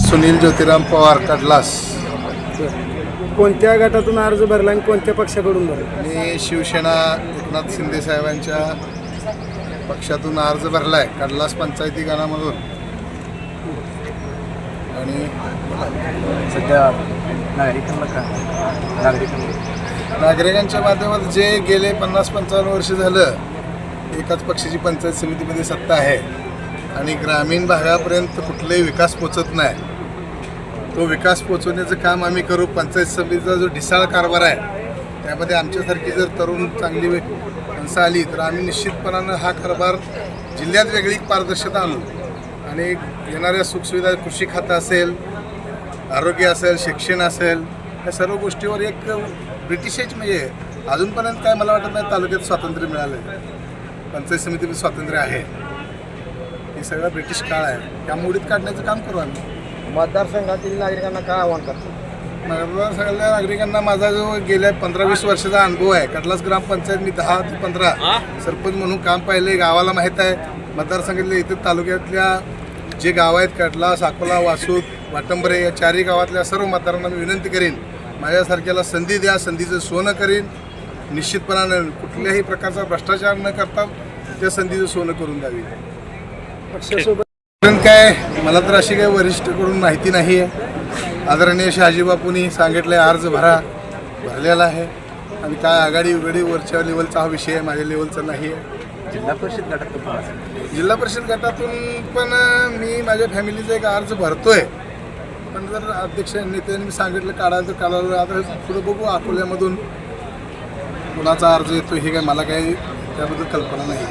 सुनील ज्योतिराम पवार कडलास. कोणत्या गटातून अर्ज भरला आणि कोणत्या पक्षाकडून भरला? मी शिवसेना एकनाथ शिंदे साहेबांच्या पक्षातून अर्ज भरला आहे कडलास पंचायती गणामधून. आणि सध्या नागरिकांच्या माध्यमात जे गेले 50-55 वर्ष झालं एकाच पक्षाची पंचायत समितीमध्ये सत्ता आहे आणि ग्रामीण भागापर्यंत कुठलाही विकास पोचत नाही. तो विकास पोचवण्याचं काम आम्ही करू. पंचायत समितीचा जो ढिसाळ कारभार आहे त्यामध्ये आमच्यासारखी जर तरुण चांगली माणसं आली तर आम्ही निश्चितपणानं हा कारभार जिल्ह्यात वेगळी पारदर्शकता आणू आणि येणाऱ्या सुखसुविधा कृषी खातं असेल, आरोग्य असेल, शिक्षण असेल, या सर्व गोष्टीवर एक ब्रिटिशच म्हणजे अजूनपर्यंत काय मला वाटत नाही तालुक्यात स्वातंत्र्य मिळालं आहे. पंचायत समितीमध्ये स्वातंत्र्य आहे. हे सगळं ब्रिटिश काळ आहे. त्या मोडीत काढण्याचं काम करू आम्ही. मतदारसंघातील नागरिकांना काय आव्हान करतो? मतदारसंघातल्या नागरिकांना माझा जो गेल्या 15-20 वर्षाचा अनुभव आहे. कडलास ग्रामपंचायत मी 10 ते 15 सरपंच म्हणून काम पाहिले. गावाला माहीत आहे. मतदारसंघातल्या इतर तालुक्यातल्या जे गाव आहेत कडलास, अकोला, वासूद, वाटंबरे या चारही गावातल्या सर्व मतदारांना मी विनंती करीन माझ्यासारख्याला संधी द्या. संधीचं सोनं करीन. निश्चितपणानं कुठल्याही प्रकारचा भ्रष्टाचार न करता त्या संधीचं सोनं करून द्यावी. पक्षासोबत काय मला तर अशी काही वरिष्ठकडून माहिती नाही आहे. आदरणीय शहाजीबापूंनी सांगितलं आहे अर्ज भरलेला आहे आणि काय आघाडी उघाडी वरच्या लेवलचा हा विषय आहे, माझ्या लेवलचा नाही आहे. जिल्हा परिषद गटातून पण मी माझ्या फॅमिलीचा एक अर्ज भरतोय. पण जर अध्यक्ष नेत्यांनी सांगितलं काढायचं काढायला आता पुढं बघू. अकोल्यामधून कुणाचा अर्ज येतो हे काय मला काही त्याबद्दल कल्पना नाही.